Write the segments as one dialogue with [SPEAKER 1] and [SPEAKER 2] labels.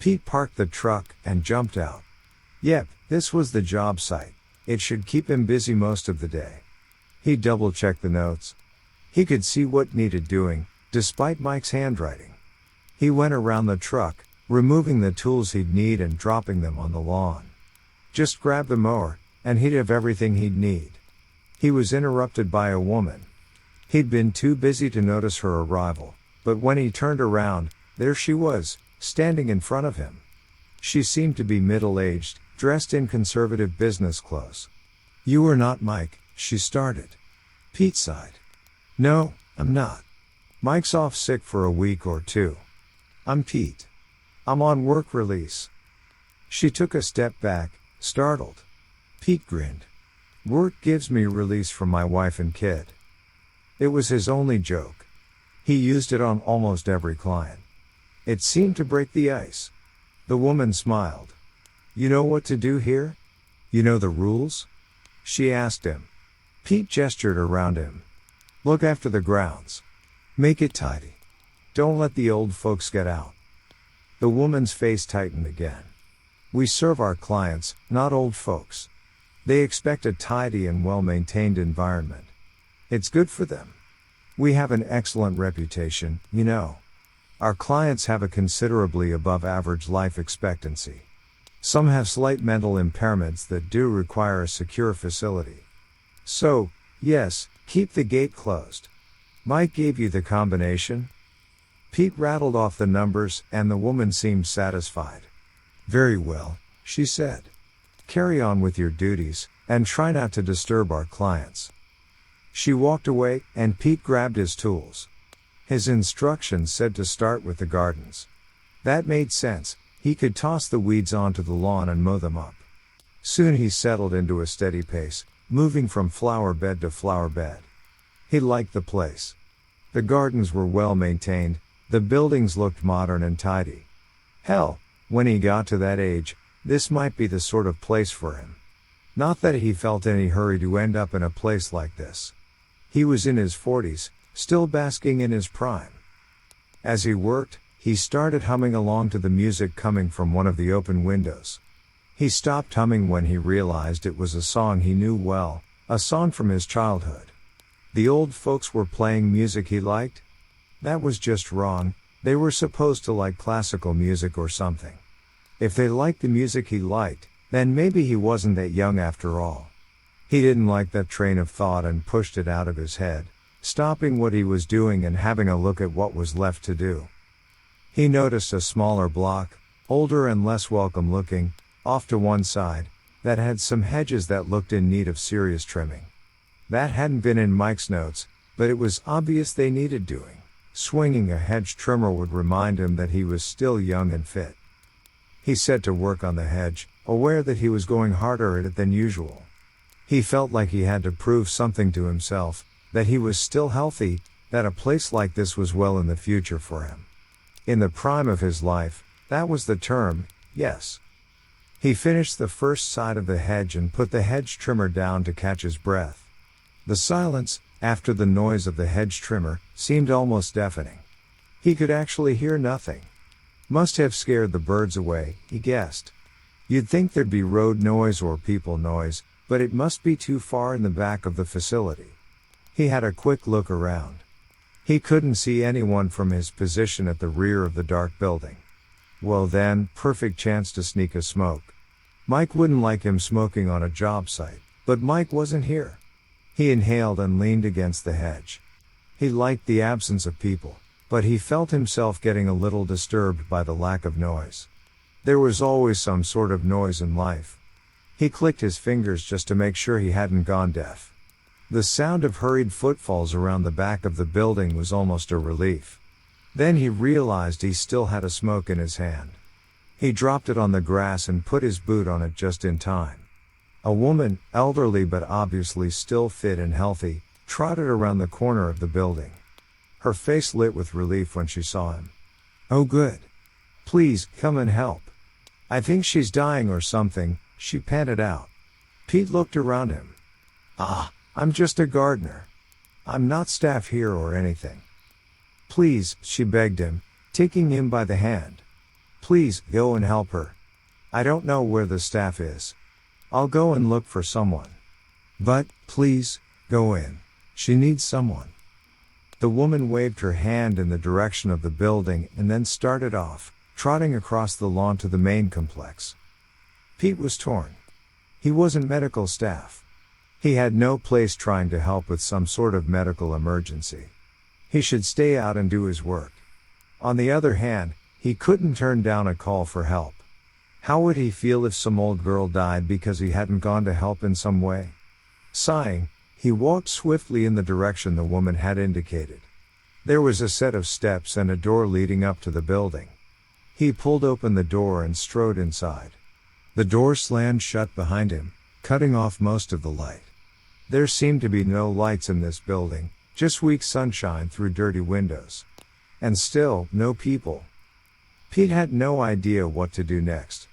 [SPEAKER 1] Pete parked the truck and jumped out. Yep, this was the job site. It should keep him busy most of the day. He double-checked the notes. He could see what needed doing, despite Mike's handwriting. He went around the truck, removing the tools he'd need and dropping them on the lawn. Just grab the mower, and he'd have everything he'd need. He was interrupted by a woman. He'd been too busy to notice her arrival, but when he turned around, there she was, standing in front of him. She seemed to be middle-aged, dressed in conservative business clothes. "You are not Mike," she started. Pete sighed. "No, I'm not. Mike's off sick for a week or two. I'm Pete. I'm on work release." She took a step back, startled. Pete grinned. "Work gives me release from my wife and kid." It was his only joke. He used it on almost every client. It seemed to break the ice. The woman smiled. "You know what to do here? You know the rules?" she asked him. Pete gestured around him. "Look after the grounds. Make it tidy. Don't let the old folks get out." The woman's face tightened again. "We serve our clients, not old folks. They expect a tidy and well-maintained environment. It's good for them. We have an excellent reputation, you know. Our clients have a considerably above average life expectancy. Some have slight mental impairments that do require a secure facility. So, yes, keep the gate closed. Mike gave you the combination?" Pete rattled off the numbers, and the woman seemed satisfied. "Very well," she said. "Carry on with your duties, and try not to disturb our clients." She walked away, and Pete grabbed his tools. His instructions said to start with the gardens. That made sense. He could toss the weeds onto the lawn and mow them up. Soon he settled into a steady pace, moving from flower bed to flower bed. He liked the place. The gardens were well maintained, the buildings looked modern and tidy. Hell, when he got to that age, this might be the sort of place for him. Not that he felt any hurry to end up in a place like this. He was in his 40s, still basking in his prime. As he worked, he started humming along to the music coming from one of the open windows. He stopped humming when he realized it was a song he knew well, a song from his childhood. The old folks were playing music he liked? That was just wrong. They were supposed to like classical music or something. If they liked the music he liked, then maybe he wasn't that young after all. He didn't like that train of thought and pushed it out of his head, stopping what he was doing and having a look at what was left to do. He noticed a smaller block, older and less welcome looking, off to one side, that had some hedges that looked in need of serious trimming. That hadn't been in Mike's notes, but it was obvious they needed doing. Swinging a hedge trimmer would remind him that he was still young and fit. He set to work on the hedge, aware that he was going harder at it than usual. He felt like he had to prove something to himself, that he was still healthy, that a place like this was well in the future for him. In the prime of his life, that was the term, yes. He finished the first side of the hedge and put the hedge trimmer down to catch his breath. The silence, after the noise of the hedge trimmer, seemed almost deafening. He could actually hear nothing. Must have scared the birds away, he guessed. You'd think there'd be road noise or people noise, but it must be too far in the back of the facility. He had a quick look around. He couldn't see anyone from his position at the rear of the dark building. Well then, perfect chance to sneak a smoke. Mike wouldn't like him smoking on a job site, but Mike wasn't here. He inhaled and leaned against the hedge. He liked the absence of people, but he felt himself getting a little disturbed by the lack of noise. There was always some sort of noise in life. He clicked his fingers just to make sure he hadn't gone deaf. The sound of hurried footfalls around the back of the building was almost a relief. Then he realized he still had a smoke in his hand. He dropped it on the grass and put his boot on it just in time. A woman, elderly but obviously still fit and healthy, trotted around the corner of the building. Her face lit with relief when she saw him. "Oh good. Please, come and help. I think she's dying or something," she panted out. Pete looked around him. I'm just a gardener. I'm not staff here or anything." "Please," she begged him, taking him by the hand. Please, go and help her. I don't know where the staff is. I'll go and look for someone. But, please, go in. She needs someone. The woman waved her hand in the direction of the building and then started off, trotting across the lawn to the main complex. Pete was torn. He wasn't medical staff. He had no place trying to help with some sort of medical emergency. He should stay out and do his work. On the other hand, he couldn't turn down a call for help. How would he feel if some old girl died because he hadn't gone to help in some way? Sighing, he walked swiftly in the direction the woman had indicated. There was a set of steps and a door leading up to the building. He pulled open the door and strode inside. The door slammed shut behind him, cutting off most of the light. There seemed to be no lights in this building, just weak sunshine through dirty windows. And still, no people. Pete had no idea what to do next.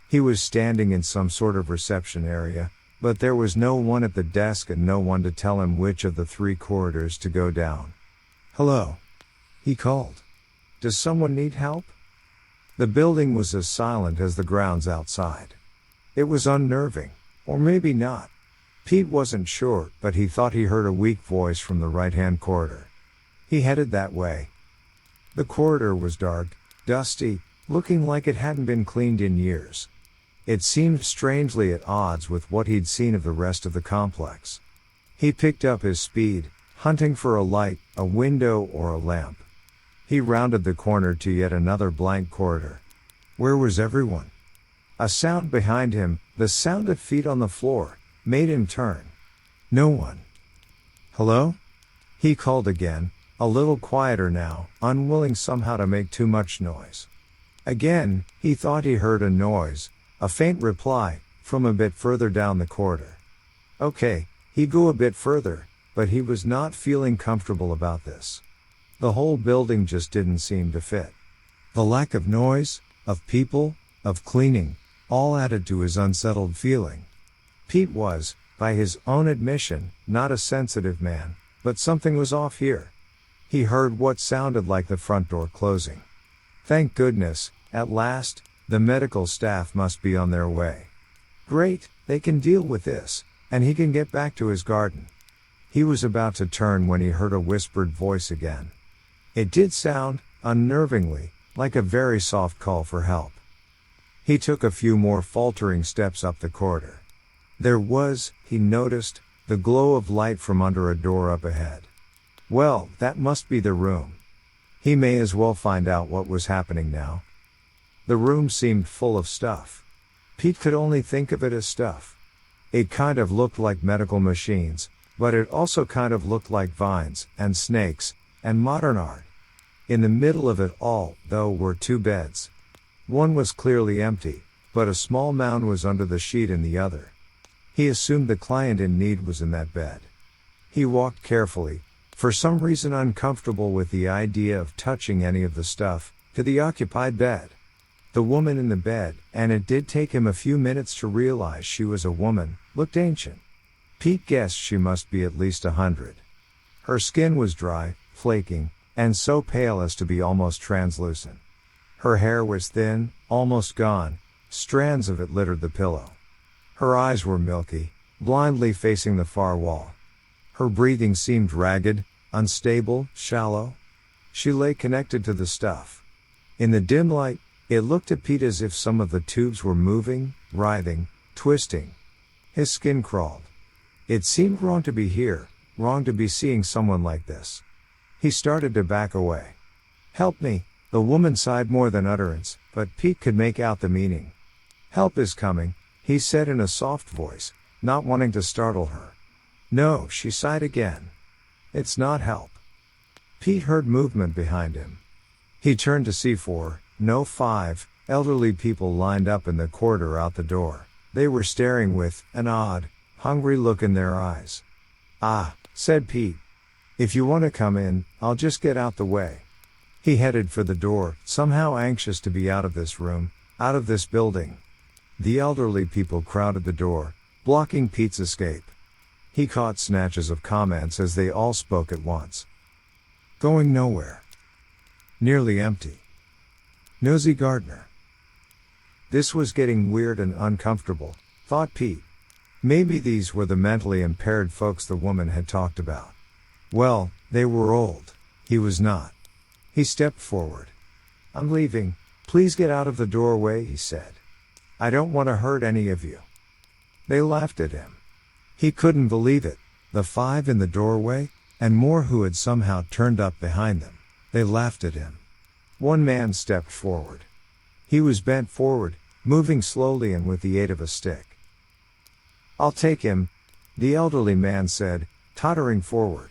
[SPEAKER 1] He was standing in some sort of reception area, but there was no one at the desk and no one to tell him which of the 3 corridors to go down. "Hello?" he called. "Does someone need help?" The building was as silent as the grounds outside. It was unnerving, or maybe not. Pete wasn't sure, but he thought he heard a weak voice from the right-hand corridor. He headed that way. The corridor was dark, dusty, looking like it hadn't been cleaned in years. It seemed strangely at odds with what he'd seen of the rest of the complex. He picked up his speed, hunting for a light, a window, or a lamp. He rounded the corner to yet another blank corridor. Where was everyone? A sound behind him, the sound of feet on the floor, made him turn. No one. "Hello?" he called again, a little quieter now, unwilling somehow to make too much noise. Again, he thought he heard a noise, a faint reply, from a bit further down the corridor. Okay, he'd go a bit further, but he was not feeling comfortable about this. The whole building just didn't seem to fit. The lack of noise, of people, of cleaning, all added to his unsettled feeling. Pete was, by his own admission, not a sensitive man, but something was off here. He heard what sounded like the front door closing. Thank goodness, at last, the medical staff must be on their way. Great, they can deal with this, and he can get back to his garden. He was about to turn when he heard a whispered voice again. It did sound, unnervingly, like a very soft call for help. He took a few more faltering steps up the corridor. There was, he noticed, the glow of light from under a door up ahead. Well, that must be the room. He may as well find out what was happening now. The room seemed full of stuff. Pete could only think of it as stuff. It kind of looked like medical machines, but it also kind of looked like vines, and snakes, and modern art. In the middle of it all, though, were 2 beds. One was clearly empty, but a small mound was under the sheet in the other. He assumed the client in need was in that bed. He walked carefully, for some reason uncomfortable with the idea of touching any of the stuff, to the occupied bed. The woman in the bed, and it did take him a few minutes to realize she was a woman, looked ancient. Pete guessed she must be at least 100. Her skin was dry, flaking, and so pale as to be almost translucent. Her hair was thin, almost gone, strands of it littered the pillow. Her eyes were milky, blindly facing the far wall. Her breathing seemed ragged, unstable, shallow. She lay connected to the stuff. In the dim light, it looked to Pete as if some of the tubes were moving, writhing, twisting. His skin crawled. It seemed wrong to be here, wrong to be seeing someone like this. He started to back away. "Help me," the woman sighed more than utterance, but Pete could make out the meaning. "Help is coming," he said in a soft voice, not wanting to startle her. "No," she sighed again. "It's not help." Pete heard movement behind him. He turned to see 4, no 5, elderly people lined up in the corridor out the door. They were staring with an odd, hungry look in their eyes. "Ah," said Pete. "If you want to come in, I'll just get out the way." He headed for the door, somehow anxious to be out of this room, out of this building. The elderly people crowded the door, blocking Pete's escape. He caught snatches of comments as they all spoke at once. "Going nowhere." "Nearly empty." "Nosy Gardner." This was getting weird and uncomfortable, thought Pete. Maybe these were the mentally impaired folks the woman had talked about. Well, they were old. He was not. He stepped forward. "I'm leaving. Please get out of the doorway," he said. "I don't want to hurt any of you." They laughed at him. He couldn't believe it. The 5 in the doorway, and more who had somehow turned up behind them. They laughed at him. One man stepped forward. He was bent forward, moving slowly and with the aid of a stick. "I'll take him," the elderly man said, tottering forward.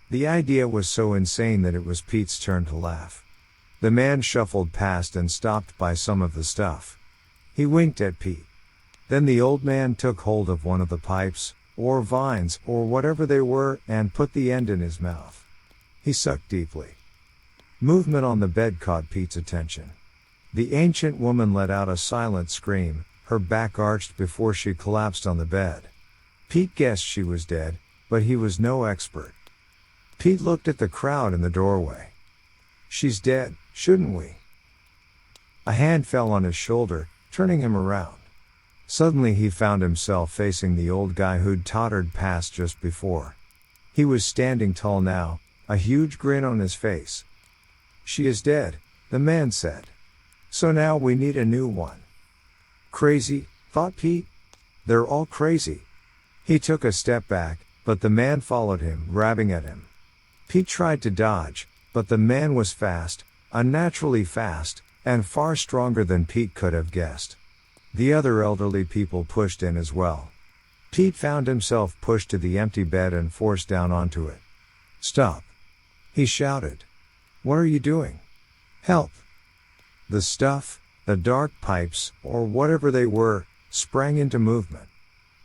[SPEAKER 1] The idea was so insane that it was Pete's turn to laugh. The man shuffled past and stopped by some of the stuff. He winked at Pete. Then the old man took hold of one of the pipes, or vines, or whatever they were, and put the end in his mouth. He sucked deeply. Movement on the bed caught Pete's attention. The ancient woman let out a silent scream, her back arched before she collapsed on the bed. Pete guessed she was dead, but he was no expert. Pete looked at the crowd in the doorway. "She's dead, shouldn't we?" A hand fell on his shoulder, turning him around. Suddenly he found himself facing the old guy who'd tottered past just before. He was standing tall now, a huge grin on his face. "She is dead," the man said. "So now we need a new one." Crazy, thought Pete. They're all crazy. He took a step back, but the man followed him, grabbing at him. Pete tried to dodge, but the man was fast, unnaturally fast, and far stronger than Pete could have guessed. The other elderly people pushed in as well. Pete found himself pushed to the empty bed and forced down onto it. "Stop!" he shouted. "What are you doing? Help!" The stuff, the dark pipes, or whatever they were, sprang into movement.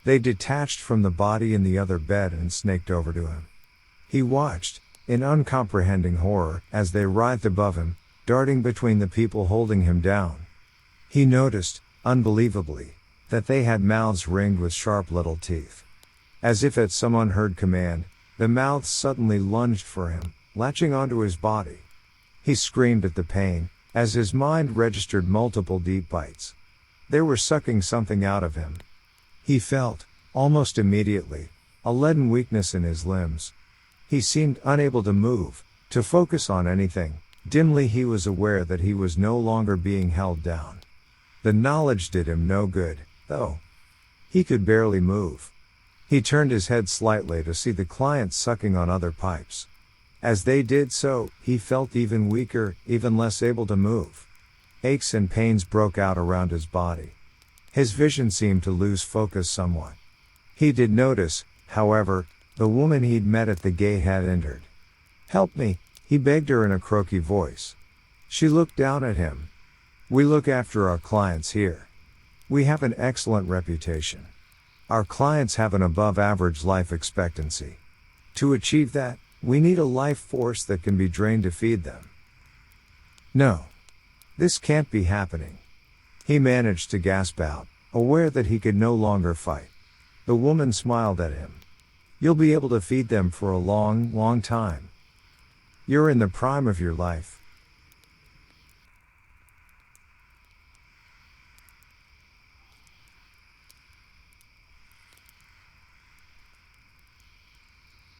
[SPEAKER 1] They detached from the body in the other bed and snaked over to him. He watched, in uncomprehending horror, as they writhed above him, darting between the people holding him down. He noticed, unbelievably, that they had mouths ringed with sharp little teeth. As if at some unheard command, the mouths suddenly lunged for him, latching onto his body. He screamed at the pain, as his mind registered multiple deep bites. They were sucking something out of him. He felt, almost immediately, a leaden weakness in his limbs. He seemed unable to move, to focus on anything. Dimly he was aware that he was no longer being held down. The knowledge did him no good, though. He could barely move. He turned his head slightly to see the clients sucking on other pipes. As they did so, he felt even weaker, even less able to move. Aches and pains broke out around his body. His vision seemed to lose focus somewhat. He did notice, however, the woman he'd met at the gate had entered. "Help me," he begged her in a croaky voice. She looked down at him. "We look after our clients here. We have an excellent reputation. Our clients have an above-average life expectancy. To achieve that, we need a life force that can be drained to feed them. No. This can't be happening." He managed to gasp out, aware that he could no longer fight. The woman smiled at him. "You'll be able to feed them for a long, long time. You're in the prime of your life.